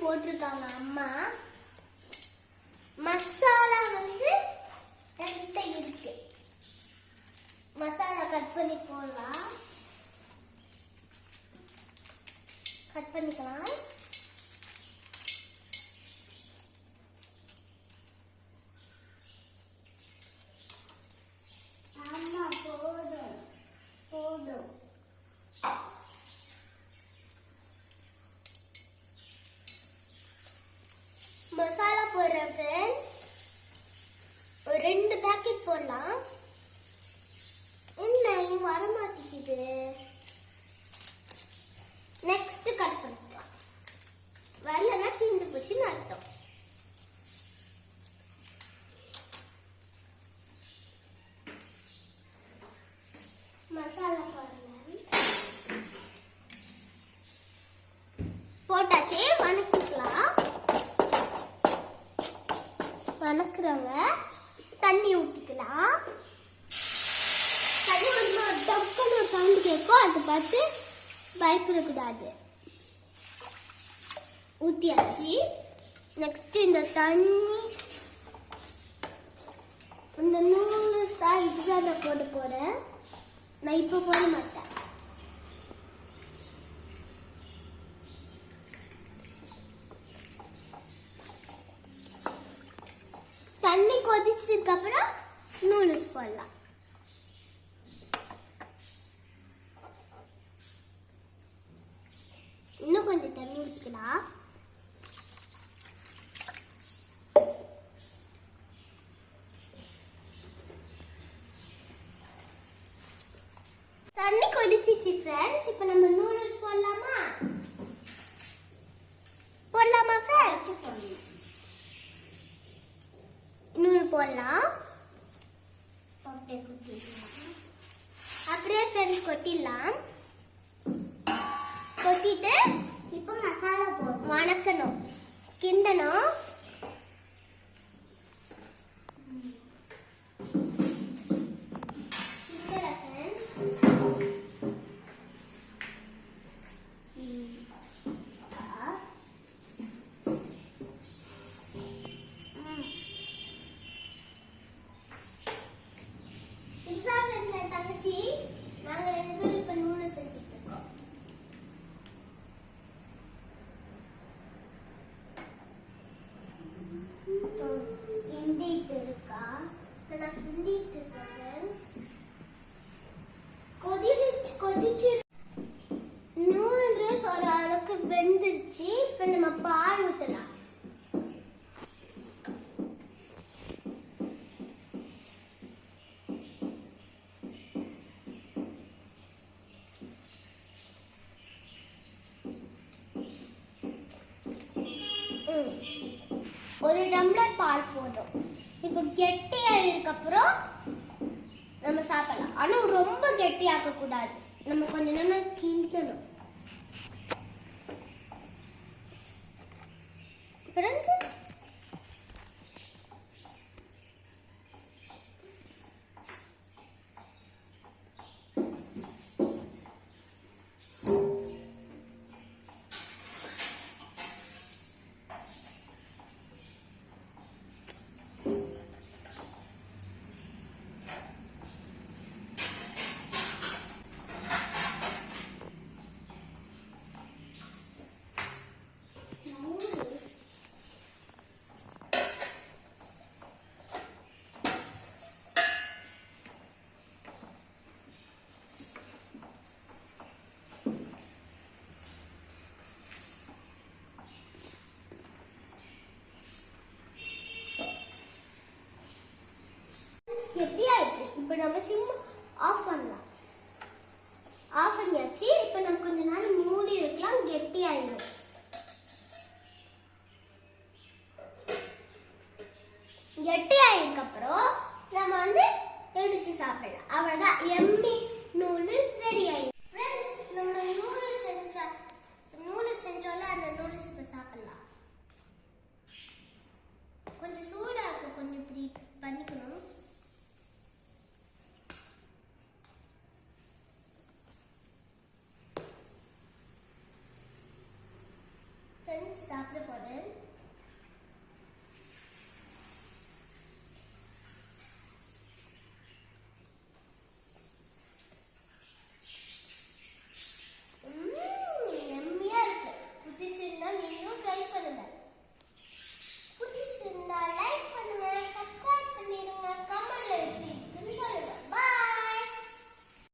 போட்டிருக்காங்க அம்மா. மசாலா வந்து என்கிட்ட இருக்கு. மசாலா கட் பண்ணி போடலாம். கட் பண்ணிக்கலாம். ஆமா, போதும் போதும். மசாலா போடுறேன் ஃப்ரெண்ட்ஸ். ஒரு 2 பேக்கெட் போடலாம். என்ன வர மாட்டேங்குது. நெக்ஸ்ட் கட் பண்ணிக்கலாம். வரலன்னா தீந்து போச்சுன்னு அர்த்தம். மசாலா போட்டாச்சு. வணக்கிக்கலாம். வணக்குறவங்க தண்ணி ஊற்றிக்கலாம். தண்ணி ஊற்றணும். டக்குன்னு ஒரு சவுண்டு கேட்கும். அதை பார்த்து பயப்படக்கூடாது. ஊற்றியாச்சு. நெக்ஸ்ட் இந்த தண்ணி இந்த நூறு இதுதான் நான் போட போகிறேன். நான் இப்போ போட மாட்டேன். தண்ணி கொதிச்சதுக்கு அப்புறம் நூடுல்ஸ் போடலாம். இன்னும் கொஞ்சம் தண்ணி ஊற்றிக்கலாம். தண்ணி கொதிச்சிச்சு ஃப்ரெண்ட்ஸ். இப்போ நம்ம நூடுல்ஸ் போடலாமா? போடலாமா ஃப்ரெண்ட்ஸ்? நூல் போடலாம். அப்படியே ஃப்ரெண்ட்ஸ் கொட்டிடலாம். கொட்டிட்டு இப்போ மசாலா போடணும். வணக்கணும். கிண்டணும். நூடுல்ஸ் ஒரு அளவுக்கு வெந்துருச்சு. இப்போ நம்ம பால் ஊற்றலாம். ஒரு டம்ளர் பால் போதும். இப்போ கெட்டியாயிருக்கு அப்புறம் நம்ம சாப்பிடலாம். ஆனால் ரொம்ப கெட்டியாக்க கூடாது. நம்ம கொஞ்ச நேரம் கிண்டணும். இப்போ நம்ம சிம் ஆஃப் பண்ணலாம். ஆஃப் பண்ணியாச்சு. இப்போ நம்ம கொஞ்ச நேரம் மூடி வைக்கலாம். கெட்டி ஆயிடும். கெட்டி ஆயிருக்கு அப்புறம் நம்ம வந்து எடுத்து சாப்பிடலாம். அவ்வளோதான். எம்மி நூடுல்ஸ் ரெடி ஆயிடும். ஃப்ரெண்ட்ஸ், நம்ம நூடுல்ஸ் செஞ்சோம்ல, அந்த நூடுல்ஸ் இப்போ சாப்பிடலாம். கொஞ்சம் சூடா இருக்கு. கொஞ்சம் இப்படி பண்ணிக்கணும். ஃப்ரெண்ட்ஸ் சாப்பிட போறேன்